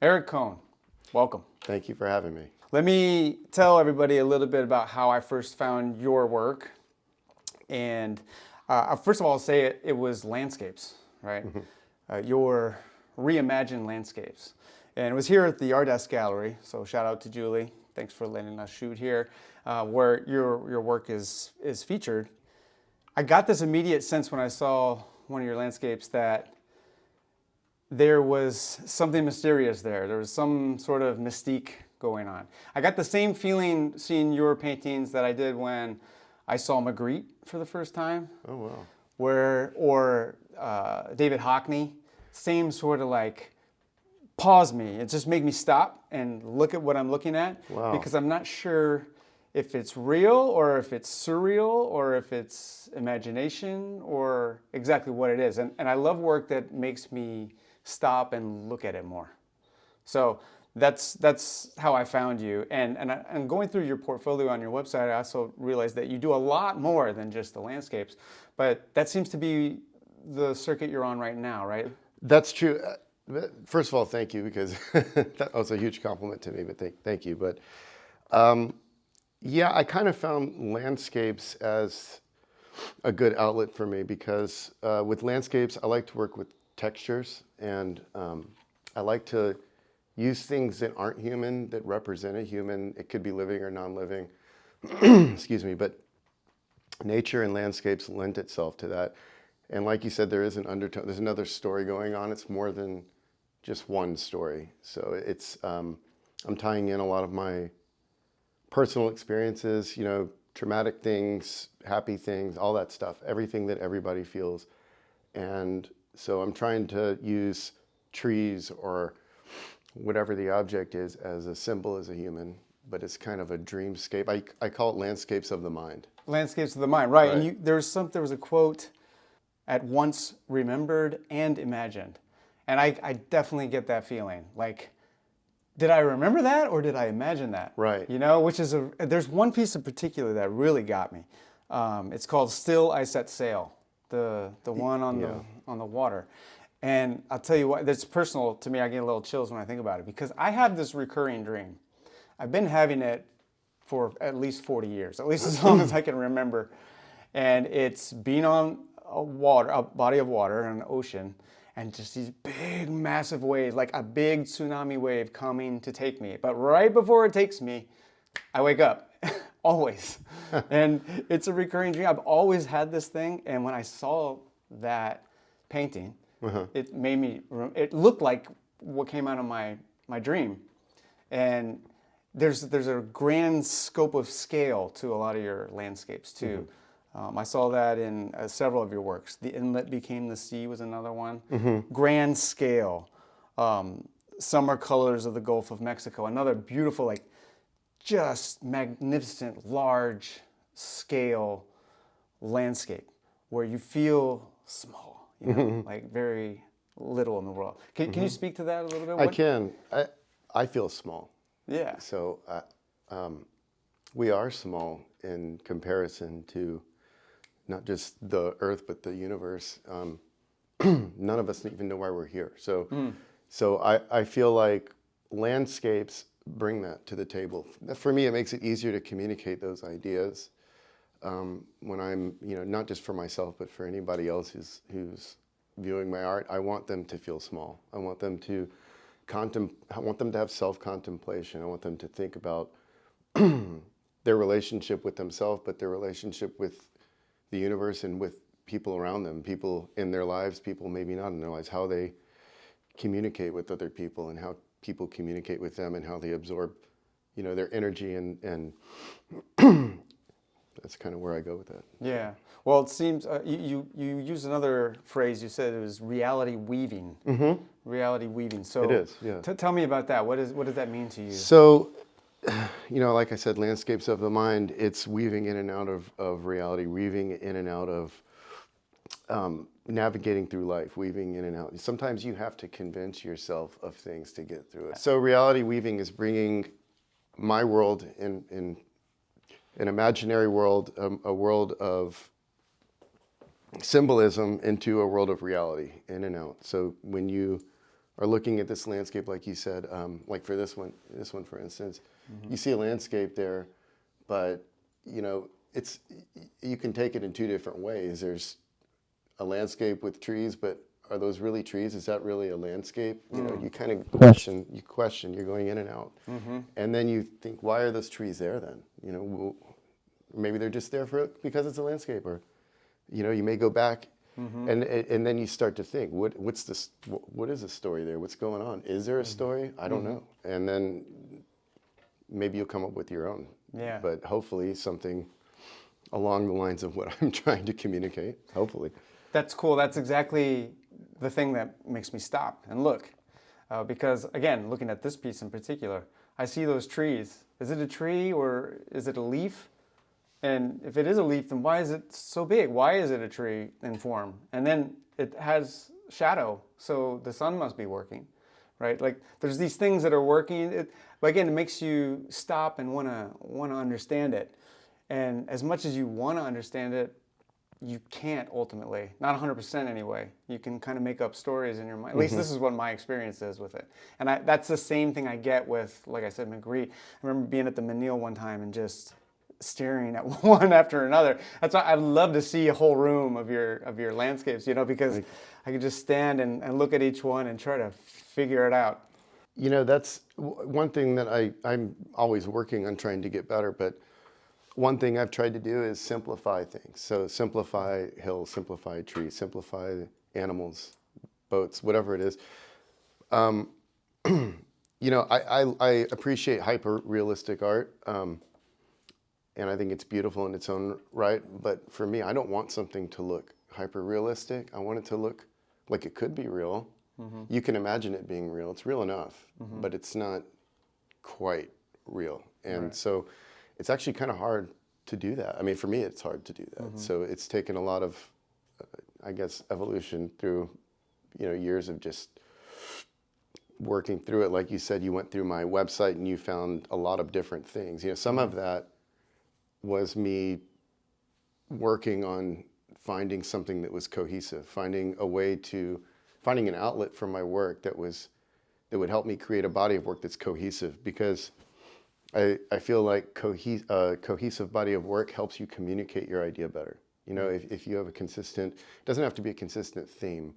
Eric Coan, welcome. Thank you for having me. Let me tell everybody a little bit about how I first found your work. And first of all, I'll say it was landscapes, right? Your reimagined landscapes. And it was here at the Ardest Gallery, so shout out to Julie. Thanks for letting us shoot here, where your work is featured. I got this immediate sense when I saw one of your landscapes that there was something mysterious there. There was some sort of mystique going on. I got the same feeling seeing your paintings that I did when I saw Magritte for the first time. Oh, wow. Or David Hockney, same sort of like pause me. It just made me stop and look at what I'm looking at. Wow. Because I'm not sure if it's real or if it's surreal or if it's imagination or exactly what it is. And I love work that makes me stop and look at it more. So that's how I found you. And going through your portfolio on your website, I also realized that you do a lot more than just the landscapes. But that seems to be the circuit you're on right now, right? That's true. First of all, thank you, because that was a huge compliment to me, but thank you. But yeah, I kind of found landscapes as a good outlet for me because with landscapes, I like to work with textures, and I like to use things that aren't human, that represent a human. It could be living or non-living, excuse me, but nature and landscapes lend itself to that. And like you said, there is an undertone, there's another story going on. It's more than just one story. So it's, I'm tying in a lot of my personal experiences, you know, traumatic things, happy things, all that stuff, everything that everybody feels. And so I'm trying to use trees or whatever the object is as a symbol as a human, but it's kind of a dreamscape. I call it landscapes of the mind. Landscapes of the mind, right. Right. And there was a quote, at once remembered and imagined. And I definitely get that feeling. Like, did I remember that or did I imagine that? Right. You know, there's one piece in particular that really got me. It's called Still I Set Sail, the one on the water. And I'll tell you what, that's personal to me. I get a little chills when I think about it because I have this recurring dream. I've been having it for at least 40 years, at least as long as I can remember. And it's being on a body of water, an ocean, and just these big, massive waves, like a big tsunami wave coming to take me. But right before it takes me, I wake up, always. And it's a recurring dream. I've always had this thing, and when I saw that painting, it made me, it looked like what came out of my dream. And there's a grand scope of scale to a lot of your landscapes too. I saw that in several of your works. The Inlet Became the Sea was another one. Grand scale. Summer Colors of the Gulf of Mexico. Another beautiful, like, just magnificent, large scale landscape where you feel small, you know, like very little in the world. Can you speak to that a little bit? I can. I feel small. Yeah. So we are small in comparison to not just the Earth, but the universe. None of us even know why we're here. So I feel like landscapes bring that to the table. For me, it makes it easier to communicate those ideas when I'm, you know, not just for myself, but for anybody else who's viewing my art. I want them to feel small. I want them to have self-contemplation. I want them to think about their relationship with themselves, but their relationship with the universe and with people around them, people in their lives, people maybe not in their lives, how they communicate with other people and how people communicate with them and how they absorb, you know, their energy and that's kind of where I go with that. Yeah. Well, it seems you used another phrase. You said it was reality weaving. Reality weaving. So it is. Yeah. Tell me about that. What does that mean to you? So, you know, like I said, landscapes of the mind. It's weaving in and out of reality, weaving in and out of navigating through life, weaving in and out. Sometimes you have to convince yourself of things to get through it. So reality weaving is bringing my world in an imaginary world, a world of symbolism into a world of reality, in and out. So when you are looking at this landscape, like you said, like for this one, for instance, you see a landscape there, but you can take it in two different ways. There's a landscape with trees, but are those really trees? Is that really a landscape? You kind of question, you're going in and out. And then you think, why are those trees there then? Maybe they're just there because it's a landscape, or, you may go back and then you start to think, what is the story there? What's going on? Is there a story? I don't know. And then maybe you'll come up with your own. Yeah. But hopefully something along the lines of what I'm trying to communicate, hopefully. That's cool. That's exactly the thing that makes me stop and look. Because, again, looking at this piece in particular, I see those trees. Is it a tree or is it a leaf? And if it is a leaf, then why is it so big? Why is it a tree in form? And then it has shadow, so the sun must be working, right? Like, there's these things that are working. But again, it makes you stop and want to understand it. And as much as you want to understand it, you can't ultimately, not 100% anyway. You can kind of make up stories in your mind. At least this is what my experience is with it. And that's the same thing I get with, like I said, Magritte. I remember being at the Menil one time and just staring at one after another. That's why I'd love to see a whole room of your landscapes, because I could just stand and look at each one and try to figure it out. That's one thing that I'm always working on trying to get better, but one thing I've tried to do is simplify things. So simplify hills, simplify trees, simplify animals, boats, whatever it is. I appreciate hyper-realistic art, and I think it's beautiful in its own right. But for me, I don't want something to look hyper-realistic. I want it to look like it could be real. You can imagine it being real. It's real enough, but it's not quite real. And so it's actually kind of hard to do that. I mean, for me, it's hard to do that. So it's taken a lot of, I guess, evolution through, years of just working through it. Like you said, you went through my website and you found a lot of different things. Some of that was me working on finding something that was cohesive, finding an outlet for my work that would help me create a body of work that's cohesive, because I feel like a cohesive body of work helps you communicate your idea better. If you have it doesn't have to be a consistent theme,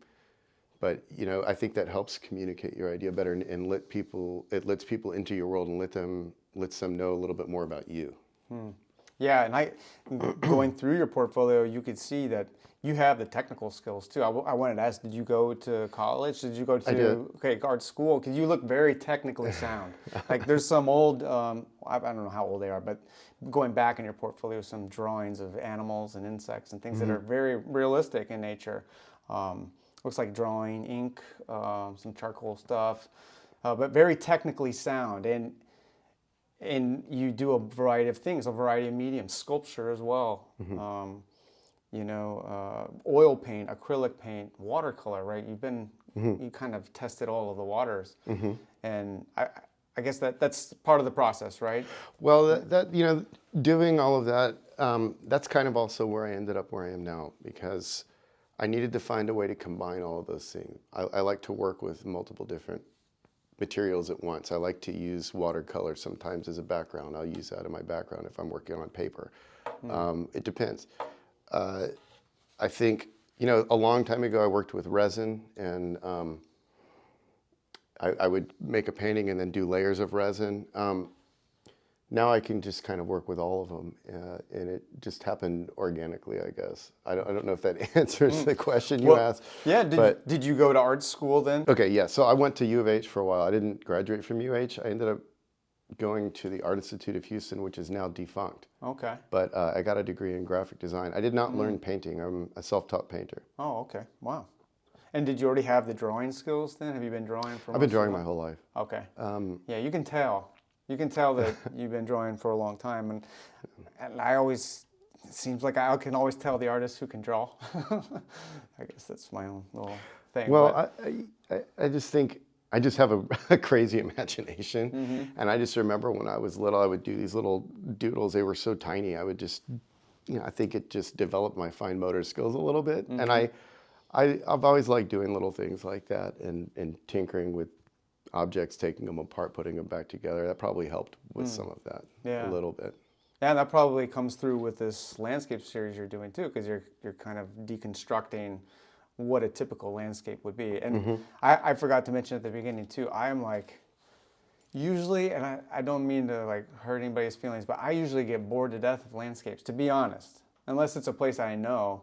but I think that helps communicate your idea better and lets people into your world and lets them know a little bit more about you. Yeah, and going through your portfolio, you could see that you have the technical skills too. I wanted to ask, did you go to college? Did you go to art school? Because you look very technically sound. Like there's some old, I don't know how old they are, but going back in your portfolio, some drawings of animals and insects and things that are very realistic in nature. Looks like drawing, ink, some charcoal stuff, but very technically sound. And you do a variety of things, a variety of mediums, sculpture as well. Oil paint, acrylic paint, watercolor, right? You kind of tested all of the waters. And I guess that's part of the process, right? Well, doing all of that, that's kind of also where I ended up where I am now, because I needed to find a way to combine all of those things. I like to work with multiple different materials at once. I like to use watercolor sometimes as a background. I'll use that in my background if I'm working on paper. It depends. I think, a long time ago I worked with resin, and I would make a painting and then do layers of resin. Now I can just kind of work with all of them, and it just happened organically, I guess. I don't know if that answers the question you asked. Yeah, did you go to art school then? Okay, yeah, so I went to U of H for a while. I didn't graduate from UH. I ended up going to the Art Institute of Houston, which is now defunct. Okay. But I got a degree in graphic design. I did not learn painting. I'm a self-taught painter. Oh, okay. Wow. And did you already have the drawing skills then? Have you been drawing for? I've been drawing my whole life. Okay. Yeah, you can tell. You can tell that you've been drawing for a long time, and it seems like I can always tell the artists who can draw. I guess that's my own little thing. Well, I just think I just have a crazy imagination, and I just remember when I was little, I would do these little doodles. They were so tiny. I would just, I think it just developed my fine motor skills a little bit, and I've always liked doing little things like that and tinkering with objects, taking them apart, putting them back together. That probably helped with some of that a Yeah. little bit. Yeah, and that probably comes through with this landscape series you're doing too, because you're kind of deconstructing what a typical landscape would be. And I forgot to mention at the beginning too, I am like, usually, and I don't mean to like hurt anybody's feelings, but I usually get bored to death of landscapes, to be honest. Unless it's a place I know,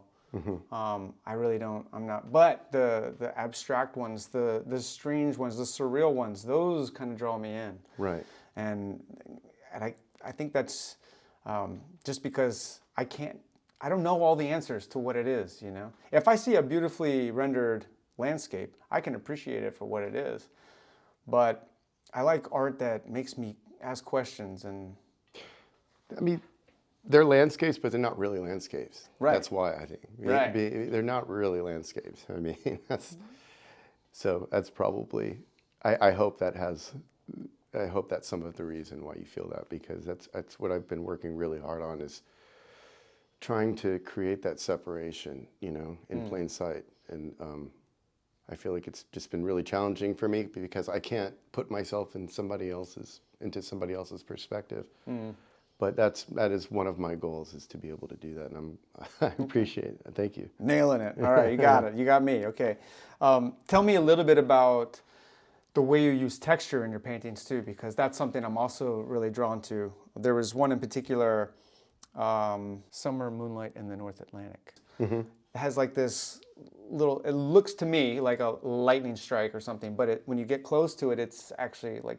I really don't, I'm not. But the abstract ones, the strange ones, the surreal ones, those kind of draw me in. Right. And I think that's just because I don't know all the answers to what it is, you know? If I see a beautifully rendered landscape, I can appreciate it for what it is. But I like art that makes me ask questions and... I mean, they're landscapes, but they're not really landscapes. Right. That's why I think. Right. They're not really landscapes. I mean, that's probably, I hope that's some of the reason why you feel that, because that's what I've been working really hard on, is trying to create that separation, you know, in plain sight. And I feel like it's just been really challenging for me because I can't put myself into somebody else's perspective. But that is one of my goals, is to be able to do that, and I appreciate it. Thank you. Nailing it. All right, you got it. You got me. Okay. Tell me a little bit about the way you use texture in your paintings too, because that's something I'm also really drawn to. There was one in particular, Summer Moonlight in the North Atlantic. It has like this little, it looks to me like a lightning strike or something, but when you get close to it, it's actually like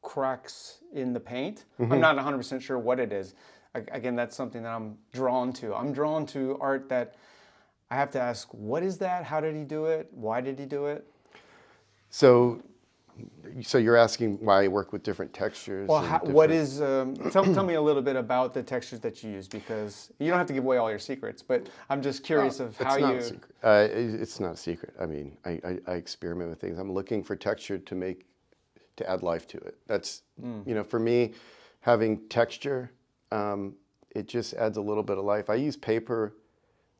cracks in the paint. I'm not 100% sure what it is. Again, that's something that I'm drawn to. I'm drawn to art that I have to ask, what is that? How did he do it? Why did he do it? So you're asking why I work with different textures? Well, what is, tell me a little bit about the textures that you use, because you don't have to give away all your secrets, but I'm just curious of how you... It's not a secret. I mean, I experiment with things. I'm looking for texture to add life to it. That's, you know, for me, having texture, it just adds a little bit of life. I use paper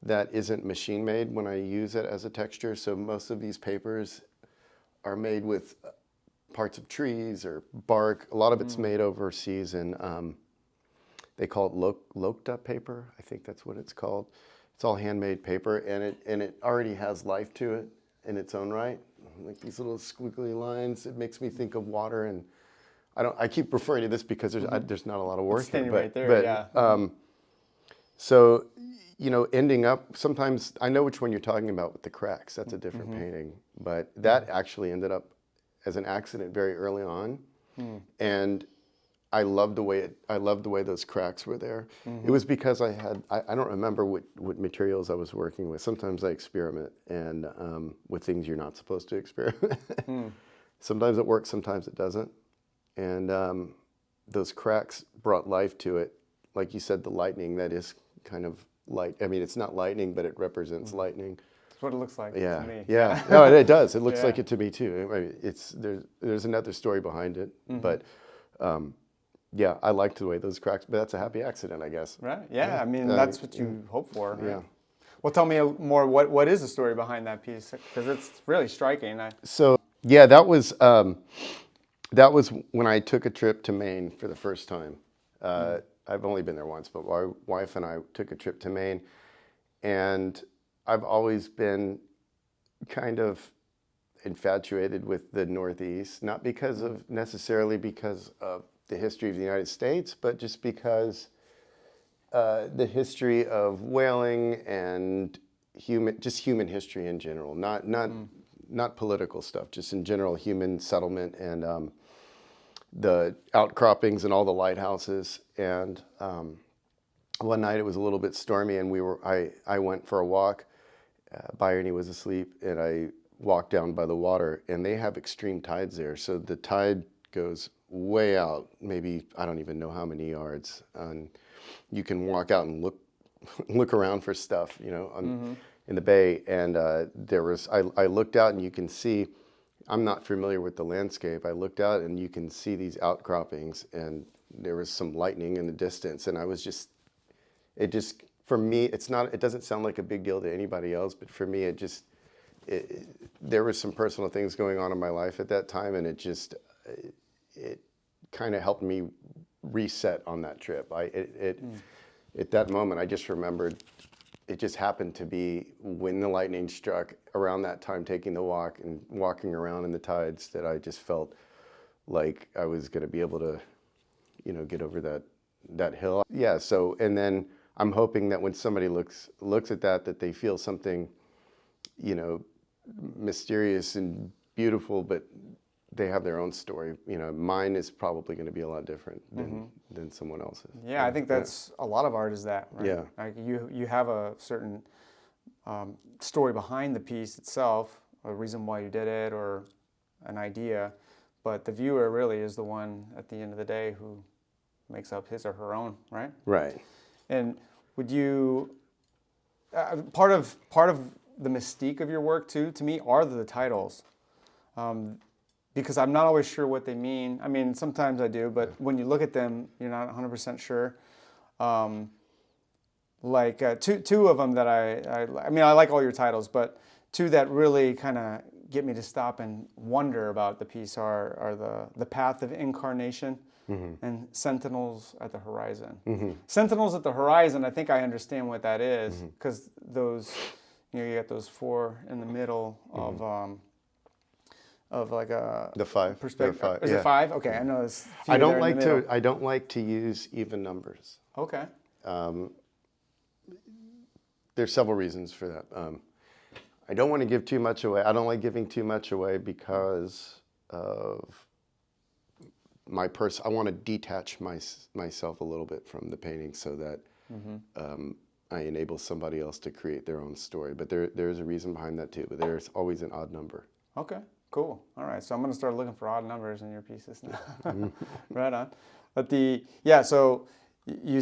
that isn't machine made when I use it as a texture. So most of these papers are made with parts of trees or bark. A lot of it's made overseas, and they call it lokta paper. I think that's what it's called. It's all handmade paper, and it already has life to it in its own right. Like these little squiggly lines, it makes me think of water. And I keep referring to this because there's not a lot of work it's standing here, right there, yeah. So, you know, ending up, sometimes I know which one you're talking about with the cracks. That's a different painting, but that actually ended up as an accident very early on, and I loved the way those cracks were there. It was because I don't remember what materials I was working with. Sometimes I experiment and with things you're not supposed to experiment. Sometimes it works, sometimes it doesn't, and those cracks brought life to it. Like you said, the lightning, that is kind of light. I mean, it's not lightning, but it represents lightning. That's what it looks like Yeah, to me. yeah. No, it does. It looks Yeah. like it to me too. I mean, there's another story behind it, but yeah, I liked the way those cracks. But that's a happy accident, I guess. Right. Yeah. I mean, that's what you hope for. Right? Yeah. Well, tell me more. What is the story behind that piece? Because it's really striking. So yeah, that was when I took a trip to Maine for the first time. I've only been there once, but my wife and I took a trip to Maine, and I've always been kind of infatuated with the Northeast, not necessarily because of the history of the United States, but just because the history of whaling and human history in general, not political stuff, just in general human settlement and the outcroppings and all the lighthouses. And one night it was a little bit stormy, and I went for a walk. Byron was asleep, and I walked down by the water, and they have extreme tides there. So the tide goes way out, maybe I don't even know how many yards. And you can walk out and look around for stuff, you know, in the bay. And I looked out, and you can see. I'm not familiar with the landscape. I looked out, and you can see these outcroppings, and there was some lightning in the distance, and for me, it doesn't sound like a big deal to anybody else, but for me, it just there were some personal things going on in my life at that time, and it kind of helped me reset on that trip. At that moment, I just remembered it just happened to be when the lightning struck around that time, taking the walk and walking around in the tides, that I just felt like I was going to be able to, get over that hill. Yeah. So, and then I'm hoping that when somebody looks at that they feel something, mysterious and beautiful, but they have their own story. Mine is probably going to be a lot different than someone else's. Yeah, I think that's a lot of art is that, right? Yeah. Like you have a certain story behind the piece itself, a reason why you did it, or an idea, but the viewer really is the one at the end of the day who makes up his or her own, right? Right. And would you part of the mystique of your work too, to me, are the titles. Because I'm not always sure what they mean. I mean, sometimes I do, but when you look at them, you're not 100% sure. Two of them that I mean, I like all your titles, but two that really kind of get me to stop and wonder about the piece are the Path of Incarnation and Sentinels at the Horizon. Sentinels at the Horizon, I think I understand what that is, because those, you got those four in the middle of like a the five perspective. Five. Is it five? Okay, I know it's. I don't like to use even numbers. Okay. There's several reasons for that. I don't want to give too much away. I don't like giving too much away because of I want to detach myself a little bit from the painting so that I enable somebody else to create their own story. But there's a reason behind that too. But there's always an odd number. Okay. Cool. All right. So I'm going to start looking for odd numbers in your pieces now. Right on. But so you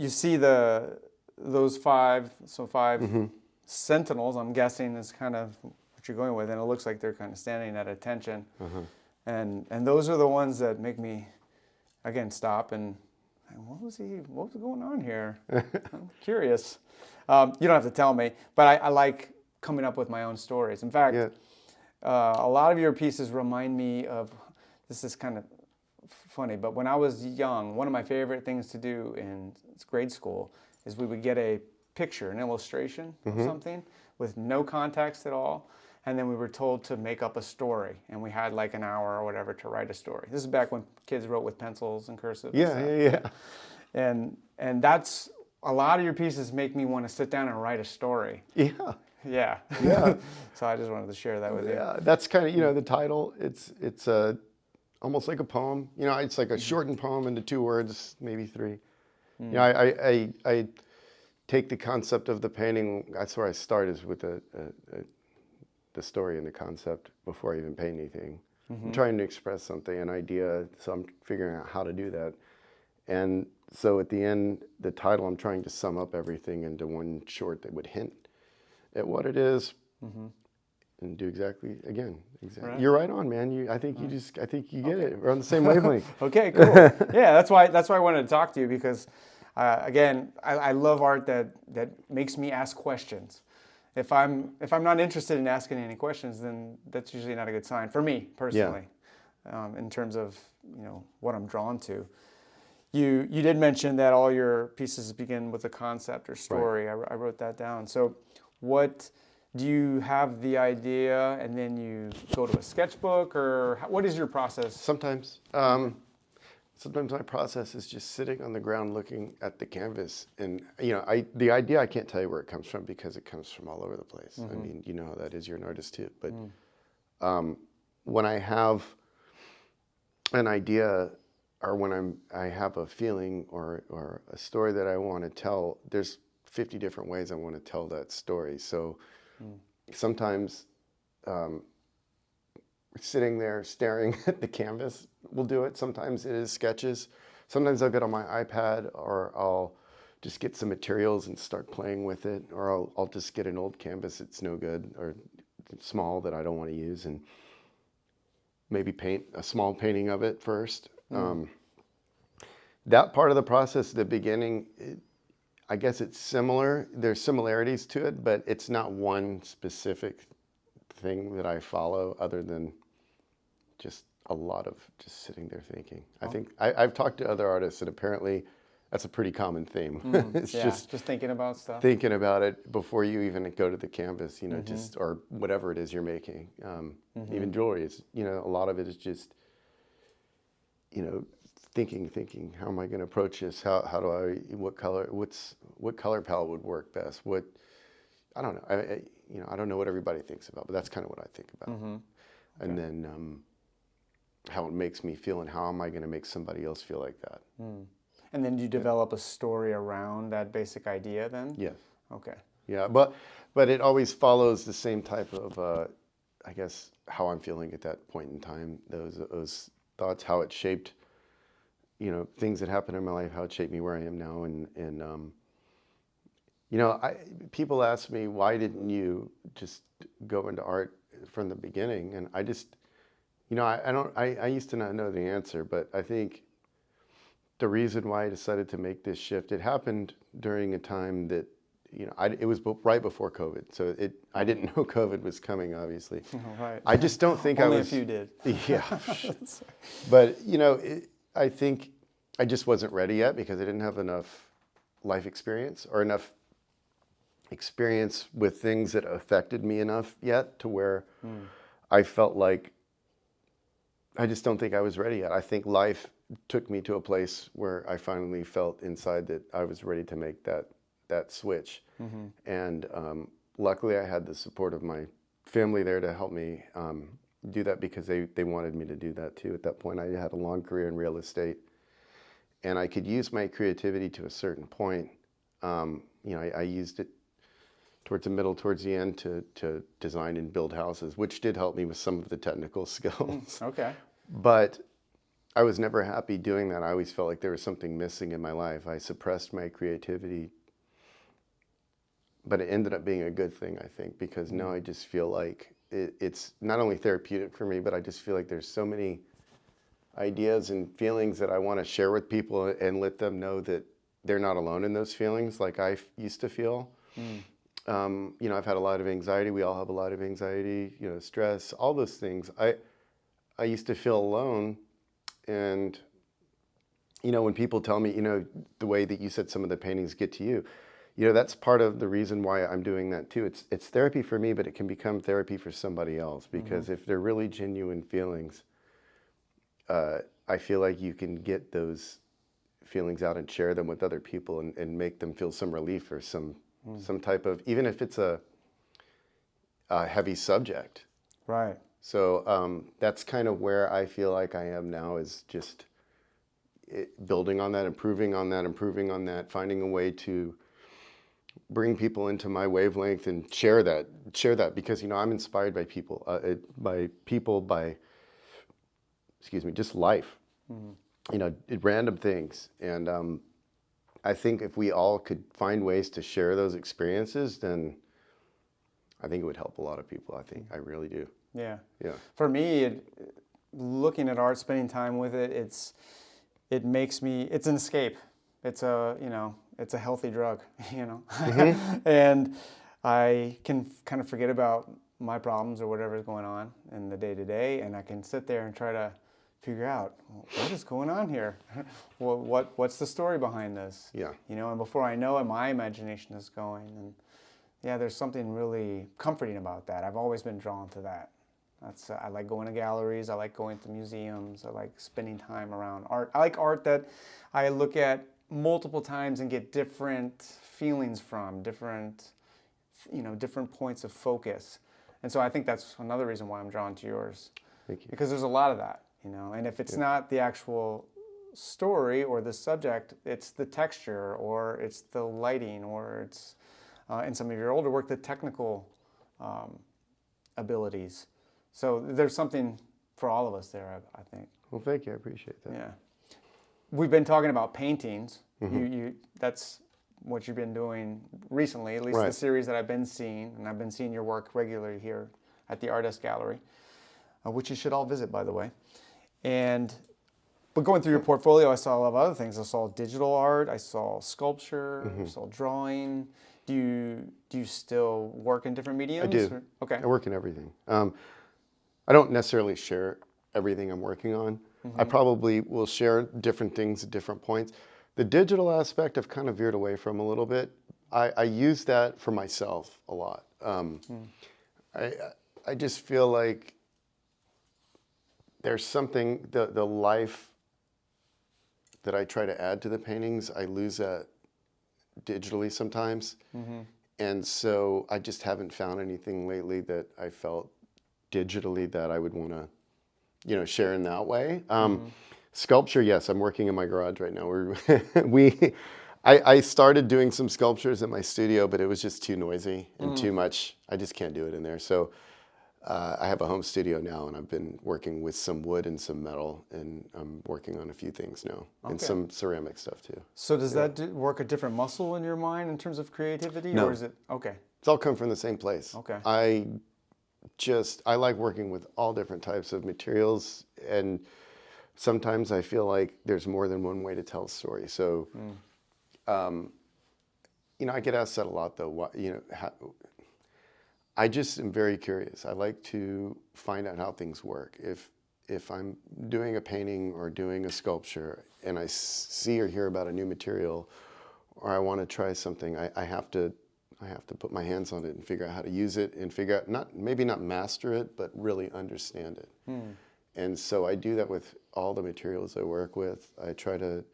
see those five. So five sentinels, I'm guessing, is kind of what you're going with, and it looks like they're kind of standing at attention. And those are the ones that make me again stop and what was going on here? I'm curious. You don't have to tell me, but I like coming up with my own stories. In fact. Yeah. A lot of your pieces remind me of, this is kind of funny, but when I was young, one of my favorite things to do in grade school is we would get a picture, an illustration of something with no context at all, and then we were told to make up a story, and we had like an hour or whatever to write a story. This is back when kids wrote with pencils and cursive. Yeah. And that's, a lot of your pieces make me want to sit down and write a story. Yeah. So I just wanted to share that with you. Yeah, that's kind of, the title, it's almost like a poem. It's like a shortened poem into 2 words, maybe 3. I take the concept of the painting, that's where I start, is with the story and the concept before I even paint anything. I'm trying to express something, an idea, so I'm figuring out how to do that. And so at the end, the title, I'm trying to sum up everything into one short that would hint at what it is, and do exactly. Right. You're right on, man. I think you get it. We're on the same wavelength. Okay, cool. Yeah, that's why I wanted to talk to you, because again, I love art that makes me ask questions. If I'm not interested in asking any questions, then that's usually not a good sign for me personally. In terms of what I'm drawn to. You did mention that all your pieces begin with a concept or story. Right. I wrote that down. So. What do you have the idea and then you go to a sketchbook, or what is your process? Sometimes my process is just sitting on the ground looking at the canvas, and the idea, I can't tell you where it comes from because it comes from all over the place. I mean, you know how that is. You're an artist too. But when I have an idea, or when I have a feeling or a story that I want to tell, there's 50 different ways I want to tell that story. So sometimes sitting there staring at the canvas will do it. Sometimes it is sketches. Sometimes I'll get on my iPad, or I'll just get some materials and start playing with it, or I'll just get an old canvas that's no good or small that I don't want to use, and maybe paint a small painting of it first. That part of the process, the beginning, I guess it's similar. There's similarities to it, but it's not one specific thing that I follow other than just a lot of just sitting there thinking. I think I've talked to other artists, and apparently that's a pretty common theme. It's just thinking about stuff. thinking about it before you even go to the canvas, just, or whatever it is you're making. Even jewelry is, a lot of it is just, thinking, how am I going to approach this? How do I, what color palette would work best? I don't know. I don't know what everybody thinks about, but that's kind of what I think about. And then how it makes me feel, and how am I going to make somebody else feel like that? And then you develop a story around that basic idea then? Yes. Okay. Yeah, but it always follows the same type of, I guess, how I'm feeling at that point in time. Those thoughts, how it shaped, things that happened in my life, how it shaped me where I am now. And people ask me, why didn't you just go into art from the beginning? And I just, I used to not know the answer, but I think the reason why I decided to make this shift, it happened during a time that, it was right before COVID. So I didn't know COVID was coming, obviously. Right. I just don't think Only a few did. Yeah. But, I think I just wasn't ready yet because I didn't have enough life experience or enough experience with things that affected me enough yet to where I felt like I just don't think I was ready yet. I think life took me to a place where I finally felt inside that I was ready to make that switch. And luckily I had the support of my family there to help me do that, because they wanted me to do that too. At that point I had a long career in real estate, and I could use my creativity to a certain point. I used it towards the end to design and build houses, which did help me with some of the technical skills. Okay. But I was never happy doing that. I always felt like there was something missing in my life. I suppressed my creativity, but it ended up being a good thing, I think, because now I just feel like it's not only therapeutic for me, but I just feel like there's so many ideas and feelings that I want to share with people and let them know that they're not alone in those feelings like I used to feel. I've had a lot of anxiety. We all have a lot of anxiety, stress, all those things. I used to feel alone. And, when people tell me, the way that you said some of the paintings get to you, that's part of the reason why I'm doing that too. It's therapy for me, but it can become therapy for somebody else, because if they're really genuine feelings, I feel like you can get those feelings out and share them with other people and make them feel some relief or some type of, even if it's a heavy subject. Right. So that's kind of where I feel like I am now, is just building on that, improving on that, finding a way to bring people into my wavelength and share that because, I'm inspired by people, just life, random things. And I think if we all could find ways to share those experiences, then I think it would help a lot of people. I really do. Yeah. Yeah. For me, looking at art, spending time with it, it makes me, it's an escape. It's a healthy drug, and I can kind of forget about my problems or whatever's going on in the day-to-day, and I can sit there and try to figure out, what is going on here? What's the story behind this? Yeah. And before I know it, my imagination is going. And yeah, there's something really comforting about that. I've always been drawn to that. I like going to galleries. I like going to museums. I like spending time around art. I like art that I look at multiple times and get different feelings from, different points of focus. And so I think that's another reason why I'm drawn to yours. Thank you. Because there's a lot of that, and if it's not the actual story or the subject, it's the texture, or it's the lighting, or it's, in some of your older work, the technical abilities. So there's something for all of us there, I think. Well, thank you. I appreciate that. Yeah. We've been talking about paintings. That's what you've been doing recently, at least the series that I've been seeing, and I've been seeing your work regularly here at the Ardest Gallery, which you should all visit, by the way. But going through your portfolio, I saw a lot of other things. I saw digital art, I saw sculpture, I saw drawing, do you still work in different mediums? I do. Or? Okay. I work in everything. I don't necessarily share everything I'm working on. I probably will share different things at different points. The digital aspect I've kind of veered away from a little bit. I use that for myself a lot. I just feel like there's something, the life that I try to add to the paintings, I lose that digitally sometimes. And so I just haven't found anything lately that I felt digitally that I would want to, share in that way. Sculpture, yes, I'm working in my garage right now. I started doing some sculptures in my studio, but it was just too noisy and too much. I just can't do it in there. So I have a home studio now, and I've been working with some wood and some metal, and I'm working on a few things now, and some ceramic stuff too. So does that work a different muscle in your mind in terms of creativity? No. Or is it, okay. It's all come from the same place. Okay. I like working with all different types of materials, and sometimes I feel like there's more than one way to tell a story. So, I get asked that a lot though. I just am very curious. I like to find out how things work. If I'm doing a painting or doing a sculpture and I see or hear about a new material, or I want to try something, I have to put my hands on it and figure out how to use it and figure out, maybe not master it, but really understand it. And so I do that with all the materials I work with. I try to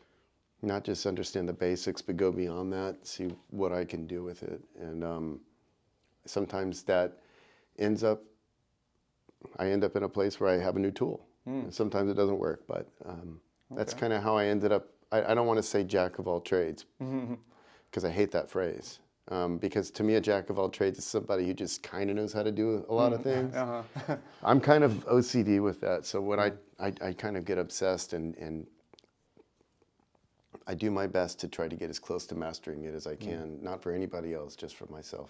not just understand the basics, but go beyond that, see what I can do with it. And sometimes that I end up in a place where I have a new tool. And sometimes it doesn't work, but that's kind of how I ended up. I don't want to say jack of all trades, because I hate that phrase. Because to me, a jack of all trades is somebody who just kind of knows how to do a lot of things. I'm kind of OCD with that. So when I kind of get obsessed, and I do my best to try to get as close to mastering it as I can, not for anybody else, just for myself.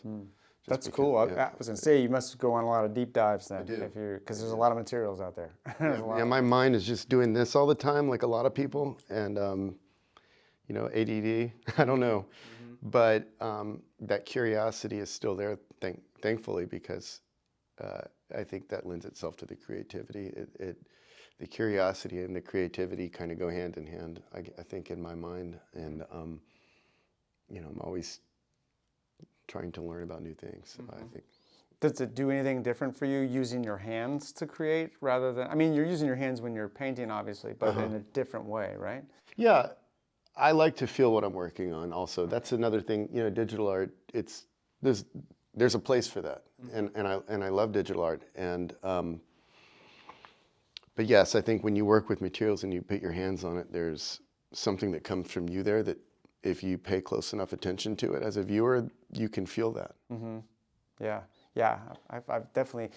That's cool. I was going to say, you must go on a lot of deep dives then. I do. Because there's a lot of materials out there. Yeah, my mind is just doing this all the time, like a lot of people. And, ADD, I don't know. But that curiosity is still there, thankfully, because I think that lends itself to the creativity. The curiosity and the creativity kind of go hand in hand, I think, in my mind. And, I'm always trying to learn about new things, so I think. Does it do anything different for you using your hands to create rather than, you're using your hands when you're painting, obviously, but in a different way, right? Yeah. I like to feel what I'm working on also. That's another thing, digital art, there's a place for that. And I love digital art. And but yes, I think when you work with materials and you put your hands on it, there's something that comes from you there that if you pay close enough attention to it as a viewer, you can feel that. Yeah. I've definitely,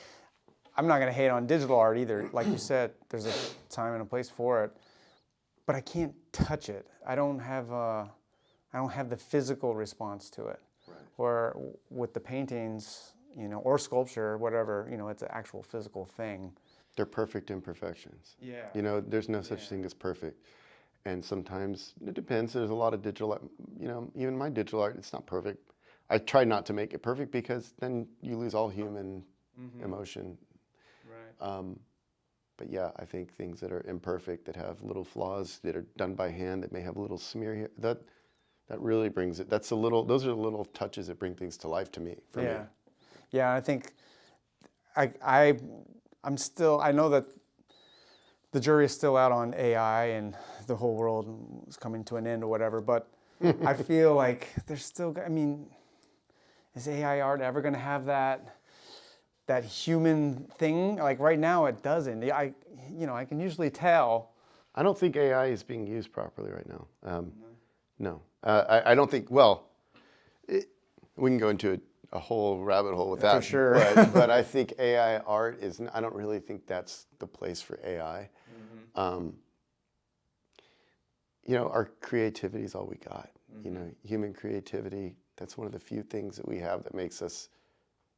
I'm not going to hate on digital art either. Like you said, there's a time and a place for it. But I can't touch it. I don't have the physical response to it. Right. Or with the paintings, or sculpture, whatever, it's an actual physical thing. They're perfect imperfections. Yeah. There's no such thing as perfect. And sometimes it depends. There's a lot of digital art, even my digital art, it's not perfect. I try not to make it perfect because then you lose all human emotion. Right. But yeah, I think things that are imperfect, that have little flaws, that are done by hand, that may have a little smear here, that really brings it. Those are the little touches that bring things to life to me. For me. Yeah. I think I know that the jury is still out on AI and the whole world is coming to an end or whatever. But I feel like there's still. Is AI art ever going to have that human thing? Like right now, it doesn't. I can usually tell. I don't think AI is being used properly right now. No, I don't think. Well, we can go into a whole rabbit hole with that. For sure. But I think AI art is. I don't really think that's the place for AI. Our creativity is all we got. Human creativity. That's one of the few things that we have that makes us,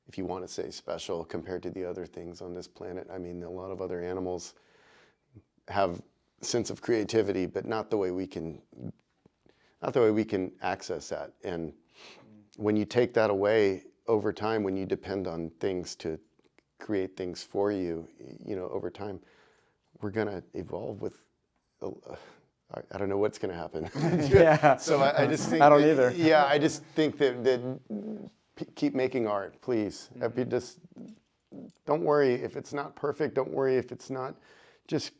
if you want to say, special compared to the other things on this planet. A lot of other animals have a sense of creativity, but not the way we can access that. And when you take that away over time, when you depend on things to create things for you, over time, we're going to evolve with, I don't know what's going to happen. Yeah. So I just think I don't either. Yeah, I just think that keep making art, please. Just don't worry if it's not perfect. Don't worry if it's not. Just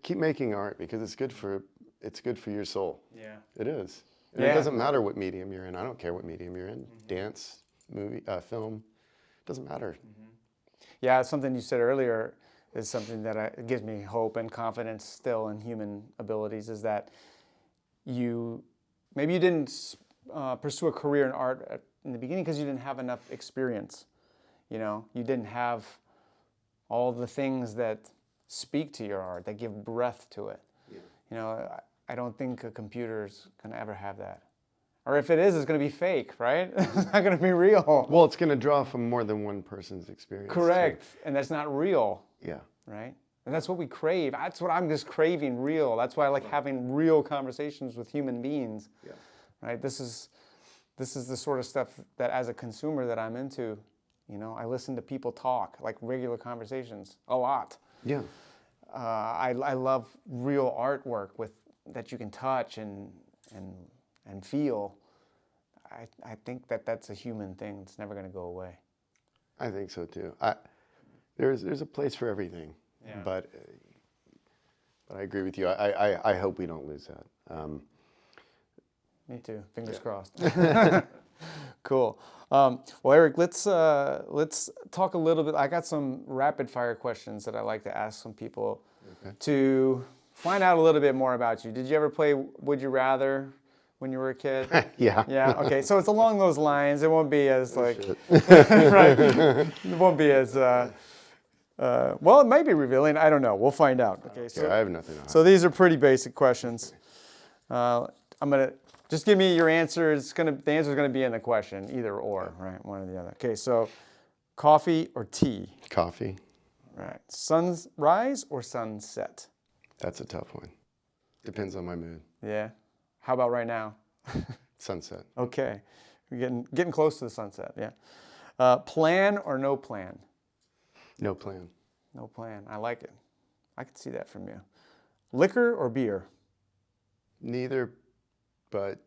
keep making art, because it's good for your soul. Yeah. It is. And it doesn't matter what medium you're in. I don't care what medium you're in. Dance, movie, film, doesn't matter. Yeah, something you said earlier is something that gives me hope and confidence still in human abilities, is that maybe you didn't pursue a career in art in the beginning because you didn't have enough experience. You didn't have all the things that speak to your art, that give breath to it. Yeah. I don't think a computer's going to ever have that. Or if it is, it's going to be fake, right? It's not going to be real. Well, it's going to draw from more than one person's experience. Correct. And that's not real. Yeah. Right? And that's what we crave. That's what I'm just craving, real. That's why I like having real conversations with human beings. Yeah. Right? This is the sort of stuff that as a consumer that I'm into. I listen to people talk, like regular conversations, a lot. Yeah. I love real artwork that you can touch and feel. I think that's a human thing. It's never going to go away. I think so too. There's a place for everything, but I agree with you. I hope we don't lose that. Me too. Fingers crossed. Cool. Well, Eric, let's talk a little bit. I got some rapid fire questions that I like to ask some people to find out a little bit more about you. Did you ever play Would You Rather when you were a kid? Yeah. Yeah. Okay. So it's along those lines. It won't be as right. It won't be as well. It might be revealing. I don't know. We'll find out. Okay. So I have nothing on. So these are pretty basic questions. I'm gonna just give me your answer. The answer is gonna be in the question, either or, right? One or the other. Okay. So, coffee or tea? Coffee. Right. Sunrise or sunset? That's a tough one. Depends on my mood. Yeah. How about right now? Sunset. Okay. We're getting close to the sunset. Yeah. Plan or no plan? No plan. No plan. I like it. I can see that from you. Liquor or beer? Neither, but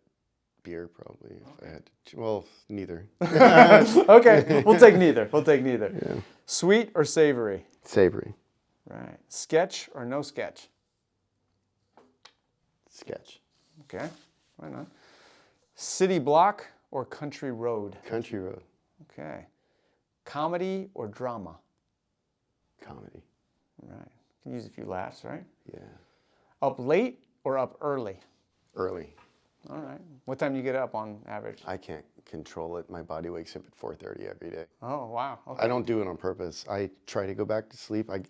beer probably. If I had to, well, neither. Okay. We'll take neither. Yeah. Sweet or savory? Savory. Right. Sketch or no sketch? Sketch. Okay. Why not? City block or country road? Country road. Okay. Comedy or drama? Comedy. Right. Can use a few laughs, right? Yeah. Up late or up early? Early. All right. What time do you get up on average? I can't control it. My body wakes up at 4:30 every day. Oh, wow. Okay. I don't do it on purpose. I try to go back to sleep. I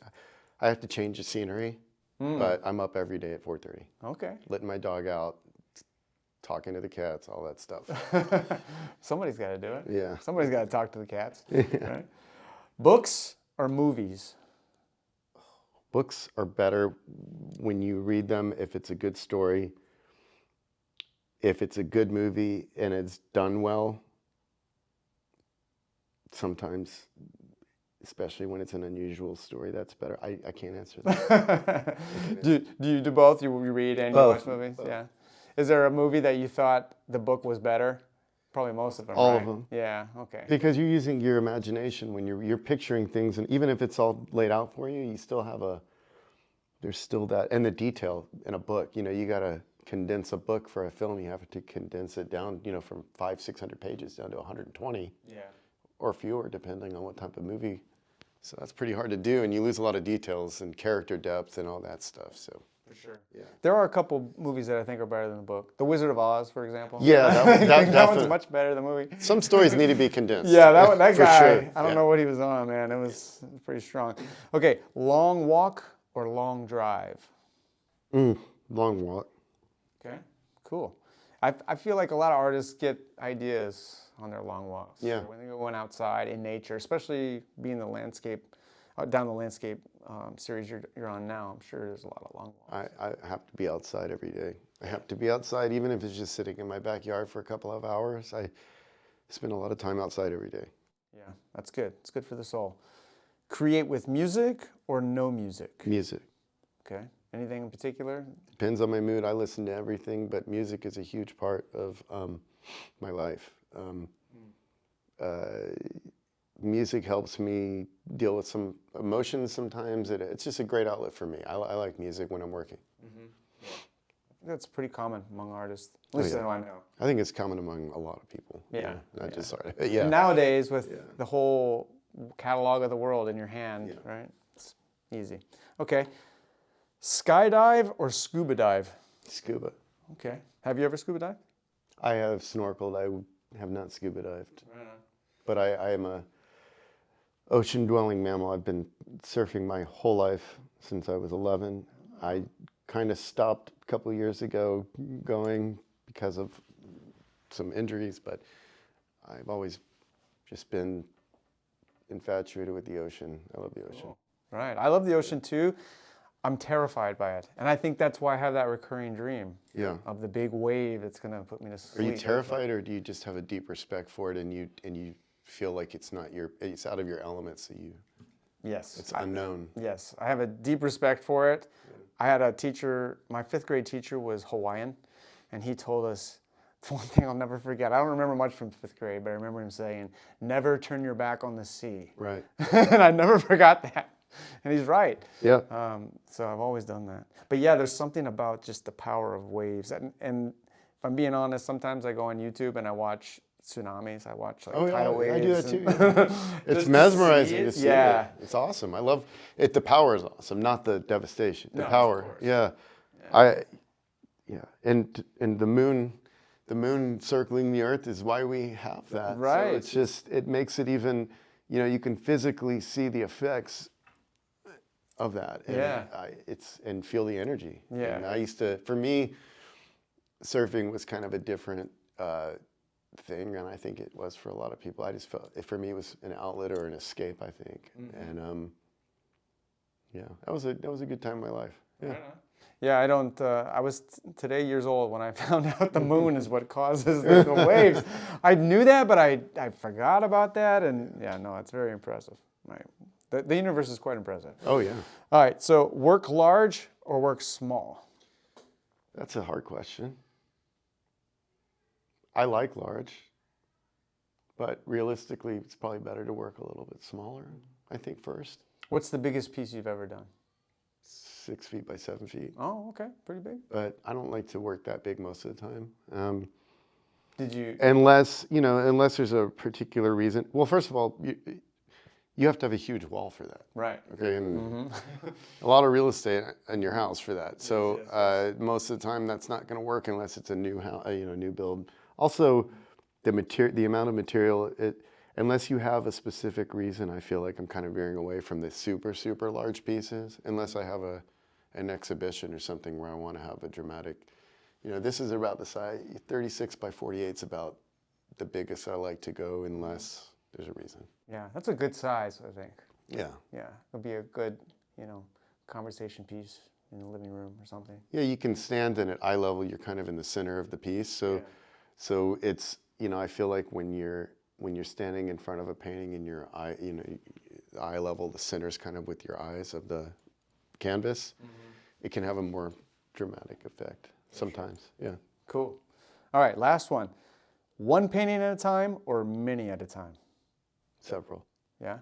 have to change the scenery, but I'm up every day at 4:30. Okay. Letting my dog out, talking to the cats, all that stuff. Somebody's got to do it. Yeah. Somebody's got to talk to the cats. Right? Books or movies? Books are better when you read them if it's a good story. If it's a good movie and it's done well, sometimes, especially when it's an unusual story, that's better. I can't answer that. Do you do both? You read and you watch movies? Both. Yeah. Is there a movie that you thought the book was better? Probably most of them. All right? of them. Yeah. Okay. Because you're using your imagination when you're picturing things, and even if it's all laid out for you, you still have there's still that, and the detail in a book. You got to condense a book for a film. You have to condense it down, from 500-600 pages down to 120. Yeah. Or fewer, depending on what type of movie. So that's pretty hard to do, and you lose a lot of details and character depth and all that stuff. So. For sure. Yeah. There are a couple movies that I think are better than the book. The Wizard of Oz, for example. Yeah, that one's much better than the movie. Some stories need to be condensed. Yeah, that For guy. sure. I don't know what he was on, man. It was pretty strong. Okay, long walk or long drive? Long walk. Okay, cool. I feel like a lot of artists get ideas on their long walks. Yeah. When they're going outside in nature, especially being the landscape, down the landscape series you're on now. I'm sure there's a lot of long walks. I have to be outside every day. I have to be outside, even if it's just sitting in my backyard for a couple of hours. spend a lot of time outside every day. Yeah, that's good. It's good for the soul. Create with music or no music? Music. Okay. Anything in particular? Depends on my mood. I listen to everything, but music is a huge part of my life. Music helps me deal with some emotions sometimes. It's just a great outlet for me. I like music when I'm working. That's pretty common among artists. At least I know. I think it's common among a lot of people. Yeah. Not just artists. Yeah. And nowadays, with the whole catalog of the world in your hand, right? It's easy. Okay. Skydive or scuba dive? Scuba. Okay. Have you ever scuba dived? I have snorkeled. I have not scuba dived. But I am a ocean-dwelling mammal. I've been surfing my whole life since I was 11. I kind of stopped a couple of years ago going because of some injuries, but I've always just been infatuated with the ocean. I love the ocean. Right. I love the ocean too. I'm terrified by it. And I think that's why I have that recurring dream of the big wave that's going to put me to sleep. Are you terrified, or do you just have a deep respect for it and you feel like it's out of your element, so it's unknown? Yes. I have a deep respect for it. I had a teacher, my 5th grade teacher was Hawaiian, and he told us one thing I'll never forget. I don't remember much from 5th grade, but I remember him saying, never turn your back on the sea. Right. And I never forgot that. And he's right. Yeah. So I've always done that. But yeah, there's something about just the power of waves. And if I'm being honest, sometimes I go on YouTube and I watch tsunamis. I watch tidal waves. I do that too. Yeah. It's mesmerizing to see it. It's awesome. I love it. The power is awesome, not the devastation. The power. Yeah. And the moon circling the earth is why we have that. Right. So it's just, it makes it even, you can physically see the effects of that. And and feel the energy. Yeah. And for me, surfing was kind of a different thing, and I think it was for a lot of people. I just felt, for me, it was an outlet or an escape, I think. And that was a good time in my life. Yeah. Yeah, I don't. I was today years old when I found out the moon is what causes the waves. I knew that, but I forgot about that, and it's very impressive. Right, the universe is quite impressive. Oh yeah. All right, so work large or work small? That's a hard question. I like large, but realistically, it's probably better to work a little bit smaller, I think, first. What's the biggest piece you've ever done? 6 feet by 7 feet. Oh, okay, pretty big. But I don't like to work that big most of the time. Did you? Unless there's a particular reason. Well, first of all, you have to have a huge wall for that. Right. Okay, and a lot of real estate in your house for that. So most of the time, that's not going to work unless it's a new house, new build. Also, the amount of material, unless you have a specific reason, I feel like I'm kind of veering away from the super, super large pieces, unless I have an exhibition or something where I want to have a dramatic, this is about the size, 36 by 48 is about the biggest I like to go unless there's a reason. Yeah, that's a good size, I think. Yeah. Yeah, it'll be a good, conversation piece in the living room or something. Yeah, you can stand in at eye level, you're kind of in the center of the piece, so it's, I feel like when you're standing in front of a painting in your eye, eye level, the center's kind of with your eyes of the canvas, it can have a more dramatic effect sometimes. Yeah. Cool. All right, last one. One painting at a time or many at a time? Several. Yeah?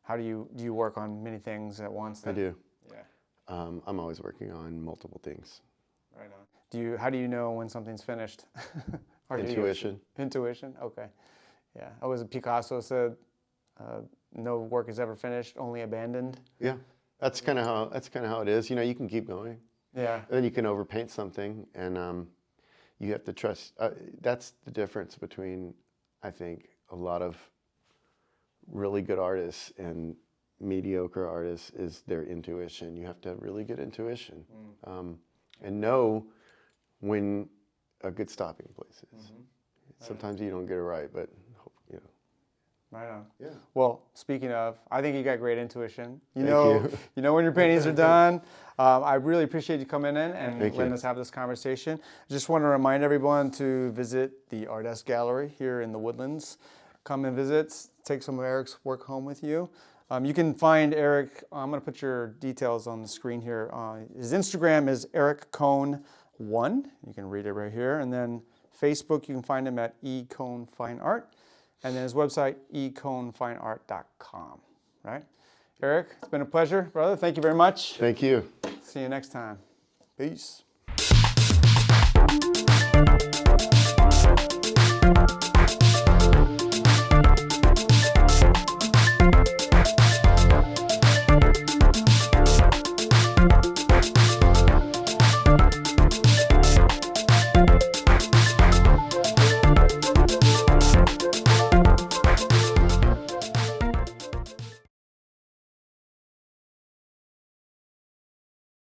How do you work on many things at once then? I do. Yeah. I'm always working on multiple things. Right on. How do you know when something's finished? Intuition. Intuition? Okay. Yeah. Picasso said, no work is ever finished, only abandoned. Yeah. That's kind of how it is. You can keep going. Yeah. And then you can overpaint something, and you have to trust. That's the difference between, I think, a lot of really good artists and mediocre artists is their intuition. You have to have really good intuition, and know when a good stopping place is. Sometimes you don't get it right, but Right on. Yeah. Well, speaking of, I think you got great intuition. You Thank you. you know when your paintings are done. I really appreciate you coming in and Thank letting you. us have this conversation. Just want to remind everyone to visit the Ardest Gallery here in the Woodlands. Come and visit. Take some of Eric's work home with you. You can find Eric. I'm going to put your details on the screen here. His Instagram is Eric Coan 1. You can read it right here. And then Facebook, you can find him at Coan Fine Art. And then his website, ecoanfineart.com, right? Eric, it's been a pleasure, brother. Thank you very much. Thank you. See you next time. Peace.